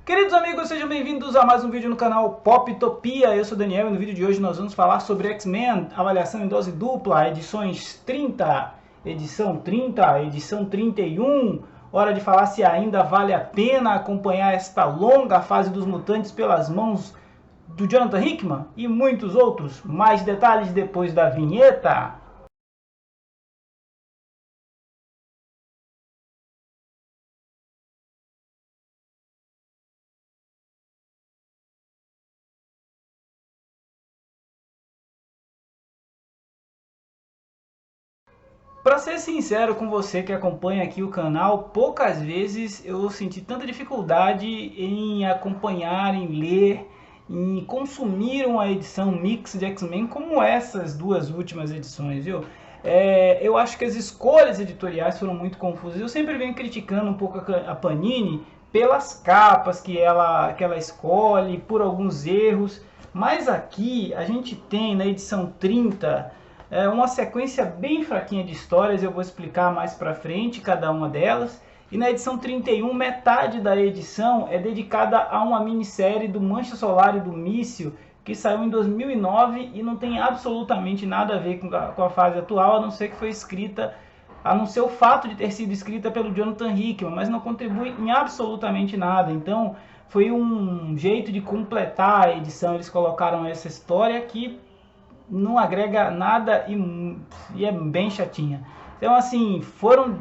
Queridos amigos, sejam bem-vindos a mais um vídeo no canal Poptopia. Eu sou o Daniel e no vídeo de hoje nós vamos falar sobre X-Men, avaliação em dose dupla, edições 30, edição 30, edição 31. Hora de falar se ainda vale a pena acompanhar esta longa fase dos mutantes pelas mãos do Jonathan Hickman e muitos outros. Mais detalhes depois da vinheta. Para ser sincero com você que acompanha aqui o canal, poucas vezes eu senti tanta dificuldade em acompanhar, em ler, em consumir uma edição mix de X-Men como essas duas últimas edições, viu? Eu acho que as escolhas editoriais foram muito confusas. Eu sempre venho criticando um pouco a Panini pelas capas que ela escolhe, por alguns erros, mas aqui a gente tem na edição 30 uma sequência bem fraquinha de histórias, eu vou explicar mais pra frente cada uma delas. E na edição 31, metade da edição é dedicada a uma minissérie do Mancha Solar e do Míssil, que saiu em 2009 e não tem absolutamente nada a ver com a fase atual, a não ser que foi escrita, a não ser o fato de ter sido escrita pelo Jonathan Hickman, mas não contribui em absolutamente nada. Então foi um jeito de completar a edição, eles colocaram essa história que não agrega nada e é bem chatinha. Então assim, foram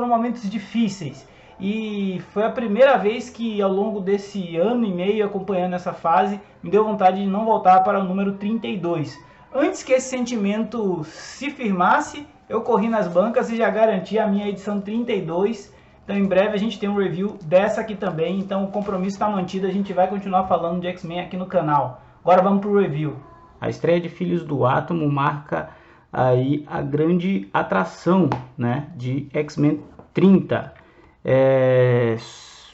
momentos difíceis. E foi a primeira vez que ao longo desse ano e meio acompanhando essa fase, me deu vontade de não voltar para o número 32. Antes que esse sentimento se firmasse, eu corri nas bancas e já garanti a minha edição 32. Então em breve a gente tem um review dessa aqui também. Então o compromisso está mantido, a gente vai continuar falando de X-Men aqui no canal. Agora vamos para o review. A estreia de Filhos do Átomo marca aí a grande atração, né, de X-Men 30.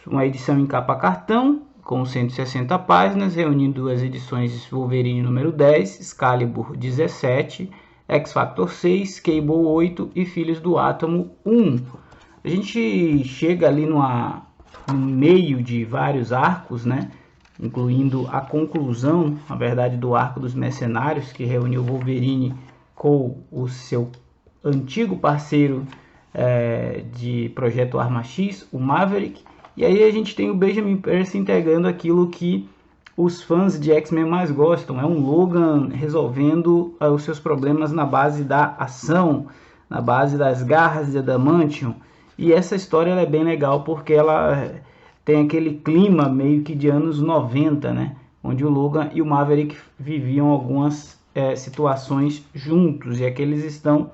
Uma edição em capa cartão, com 160 páginas, reunindo as edições Wolverine número 10, Excalibur 17, X-Factor 6, Cable 8 e Filhos do Átomo 1. A gente chega ali no meio de vários arcos, né? Incluindo a conclusão, na verdade, do arco dos mercenários, que reuniu Wolverine com o seu antigo parceiro de Projeto Arma X, o Maverick. E aí a gente tem o Benjamin Percy entregando aquilo que os fãs de X-Men mais gostam. É um Logan resolvendo os seus problemas na base da ação, na base das garras de Adamantium. E essa história é bem legal porque ela tem aquele clima meio que de anos 90, né? Onde o Logan e o Maverick viviam algumas situações juntos. E aqui eles estão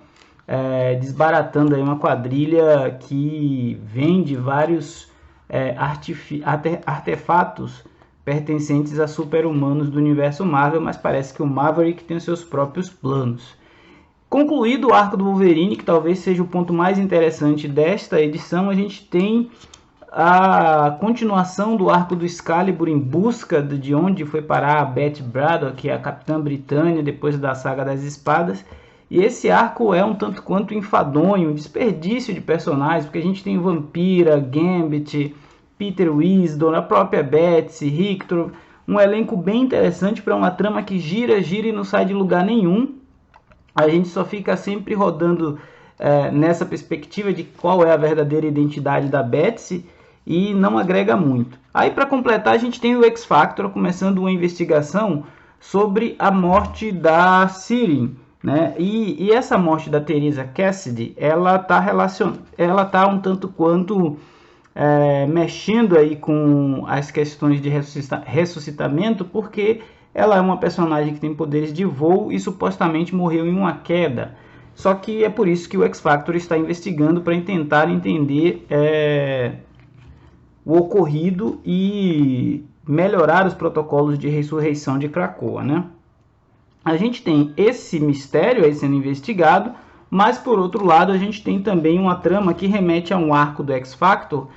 desbaratando aí uma quadrilha que vende vários artefatos pertencentes a super-humanos do universo Marvel, mas parece que o Maverick tem os seus próprios planos. Concluído o arco do Wolverine, que talvez seja o ponto mais interessante desta edição, a gente tem a continuação do arco do Excalibur em busca de onde foi parar a Betsy Braddock, que é a Capitã Britânia, depois da Saga das Espadas. E esse arco é um tanto quanto enfadonho, um desperdício de personagens, porque a gente tem Vampira, Gambit, Peter Wisdom, a própria Betsy, Rictor, um elenco bem interessante para uma trama que gira e não sai de lugar nenhum. A gente só fica sempre rodando nessa perspectiva de qual é a verdadeira identidade da Betsy, e não agrega muito. Aí para completar a gente tem o X-Factor começando uma investigação sobre a morte da Sirin, né? E essa morte da Teresa Cassidy, ela tá um tanto quanto mexendo aí com as questões de ressuscitamento, porque ela é uma personagem que tem poderes de voo e supostamente morreu em uma queda. Só que é por isso que o X-Factor está investigando para tentar entender o ocorrido e melhorar os protocolos de ressurreição de Krakoa, né? A gente tem esse mistério aí sendo investigado, mas por outro lado a gente tem também uma trama que remete a um arco do X-Factor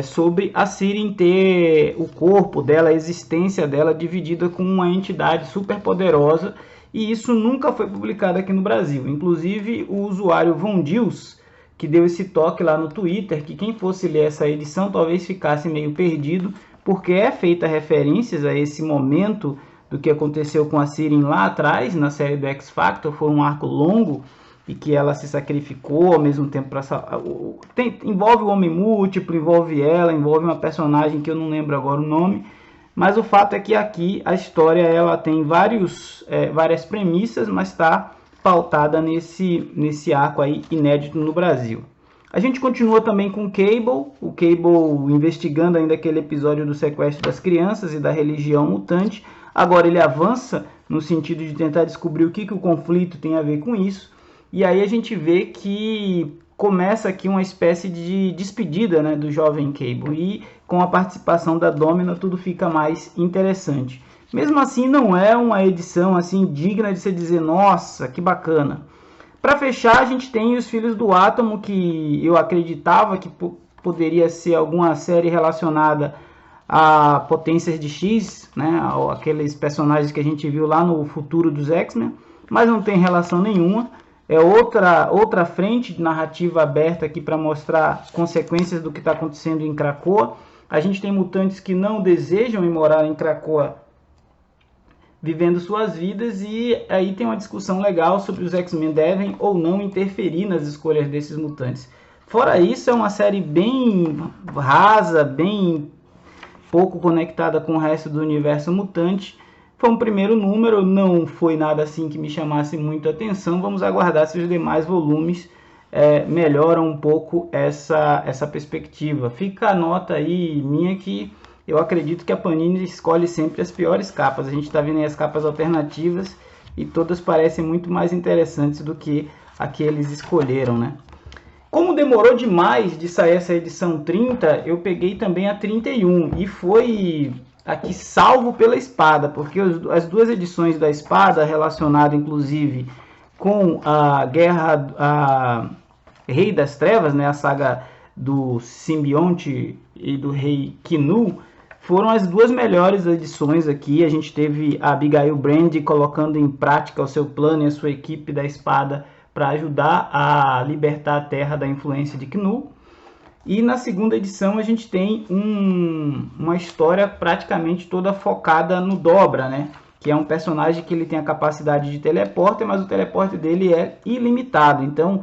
sobre a Sirin ter o corpo dela, a existência dela dividida com uma entidade super poderosa, e isso nunca foi publicado aqui no Brasil. Inclusive o usuário Von Dils, que deu esse toque lá no Twitter, que quem fosse ler essa edição talvez ficasse meio perdido, porque é feita referências a esse momento do que aconteceu com a Sirin lá atrás, na série do X Factor. Foi um arco longo e que ela se sacrificou ao mesmo tempo para envolve o Homem Múltiplo, envolve ela, envolve uma personagem que eu não lembro agora o nome, mas o fato é que aqui a história ela tem várias premissas, mas está pautada nesse arco aí inédito no Brasil. A gente continua também com o Cable investigando ainda aquele episódio do sequestro das crianças e da religião mutante. Agora ele avança no sentido de tentar descobrir o que o conflito tem a ver com isso. E aí a gente vê que começa aqui uma espécie de despedida, né, do jovem Cable. E com a participação da Domina tudo fica mais interessante. Mesmo assim não é uma edição assim digna de se dizer, nossa, que bacana. Para fechar, a gente tem os Filhos do Átomo, que eu acreditava que poderia ser alguma série relacionada a Potências de X, né, aqueles personagens que a gente viu lá no futuro dos X-Men, mas não tem relação nenhuma. É outra frente de narrativa aberta aqui para mostrar consequências do que está acontecendo em Krakoa. A gente tem mutantes que não desejam ir morar em Krakoa, vivendo suas vidas, e aí tem uma discussão legal sobre os X-Men devem ou não interferir nas escolhas desses mutantes. Fora isso, é uma série bem rasa, bem pouco conectada com o resto do universo mutante. Foi um primeiro número, não foi nada assim que me chamasse muito a atenção. Vamos aguardar se os demais volumes melhoram um pouco essa perspectiva. Fica a nota aí minha que eu acredito que a Panini escolhe sempre as piores capas. A gente está vendo aí as capas alternativas e todas parecem muito mais interessantes do que a que eles escolheram, né? Como demorou demais de sair essa edição 30, eu peguei também a 31 e foi aqui salvo pela Espada, porque as duas edições da Espada, relacionada inclusive com a Rei das Trevas, né, a saga do simbionte e do Rei Kinu, foram as duas melhores edições aqui. A gente teve a Abigail Brand colocando em prática o seu plano e a sua equipe da Espada para ajudar a libertar a Terra da influência de Knu. E na segunda edição a gente tem uma história praticamente toda focada no Dobra, né? Que é um personagem que ele tem a capacidade de teleporte, mas o teleporte dele é ilimitado. Então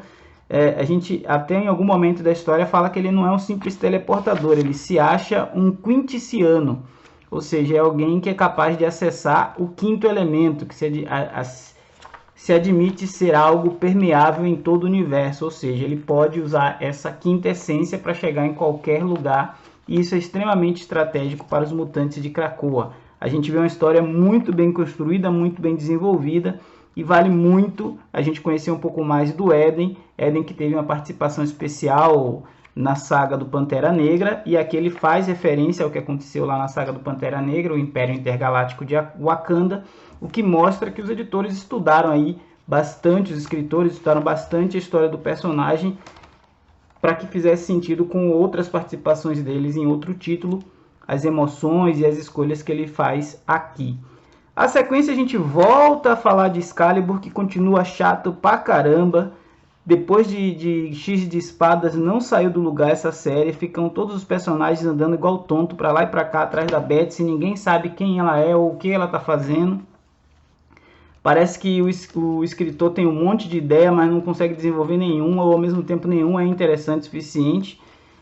a gente até em algum momento da história fala que ele não é um simples teleportador, ele se acha um quinticiano, ou seja, é alguém que é capaz de acessar o quinto elemento, que se admite ser algo permeável em todo o universo, ou seja, ele pode usar essa quinta essência para chegar em qualquer lugar, e isso é extremamente estratégico para os mutantes de Krakoa. A gente vê uma história muito bem construída, muito bem desenvolvida, e vale muito a gente conhecer um pouco mais do Eden que teve uma participação especial na saga do Pantera Negra, e aqui ele faz referência ao que aconteceu lá na saga do Pantera Negra, o Império Intergaláctico de Wakanda, o que mostra que os editores estudaram aí bastante, os escritores estudaram bastante a história do personagem para que fizesse sentido com outras participações deles em outro título, as emoções e as escolhas que ele faz aqui. A sequência a gente volta a falar de Excalibur, que continua chato pra caramba. Depois de X de Espadas não saiu do lugar essa série, ficam todos os personagens andando igual tonto pra lá e pra cá atrás da Betsy, ninguém sabe quem ela é ou o que ela tá fazendo. Parece que o escritor tem um monte de ideia, mas não consegue desenvolver nenhuma, ou ao mesmo tempo nenhuma é interessante o suficiente.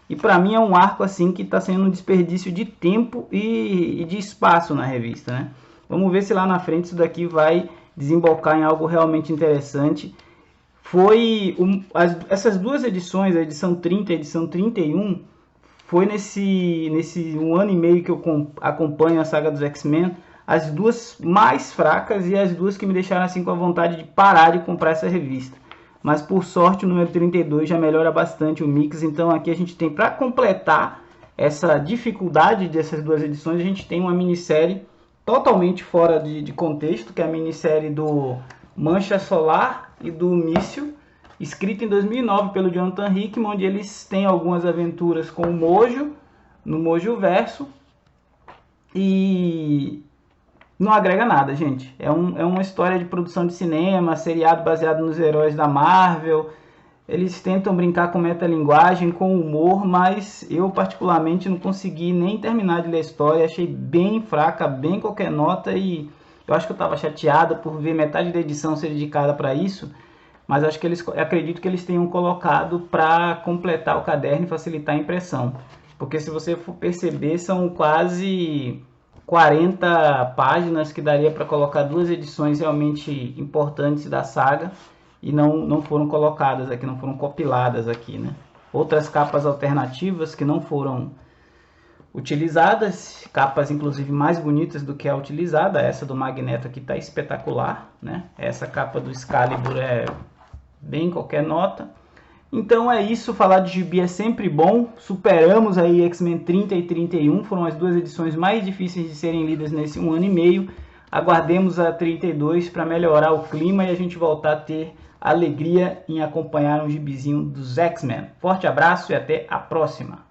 E para mim é um arco assim que está sendo um desperdício de tempo e de espaço na revista, né? Vamos ver se lá na frente isso daqui vai desembocar em algo realmente interessante. Essas duas edições, a edição 30 e a edição 31, foi nesse um ano e meio que eu acompanho a saga dos X-Men, as duas mais fracas e as duas que me deixaram assim com a vontade de parar de comprar essa revista. Mas por sorte o número 32 já melhora bastante o mix, então aqui a gente tem, para completar essa dificuldade dessas duas edições, a gente tem uma minissérie totalmente fora de contexto, que é a minissérie do Mancha Solar e do Míssil, escrita em 2009 pelo Jonathan Hickman, onde eles têm algumas aventuras com o Mojo, no Mojo Verso, e não agrega nada, gente. É uma história de produção de cinema, seriado baseado nos heróis da Marvel, Eles tentam brincar com metalinguagem, com humor, mas eu particularmente não consegui nem terminar de ler a história. Achei bem fraca, bem qualquer nota, e eu acho que eu estava chateado por ver metade da edição ser dedicada para isso. Mas acho que acredito que eles tenham colocado para completar o caderno e facilitar a impressão. Porque se você for perceber, são quase 40 páginas que daria para colocar 2 edições realmente importantes da saga, e não foram colocadas aqui, não foram compiladas aqui, né? Outras capas alternativas que não foram utilizadas, capas inclusive mais bonitas do que a utilizada. Essa do Magneto aqui está espetacular, né? Essa capa do Excalibur é bem qualquer nota. Então é isso, falar de gibi é sempre bom. Superamos aí X-Men 30 e 31, foram as 2 edições mais difíceis de serem lidas nesse 1 ano e meio. Aguardemos a 32 para melhorar o clima e a gente voltar a ter alegria em acompanhar um gibizinho dos X-Men. Forte abraço e até a próxima!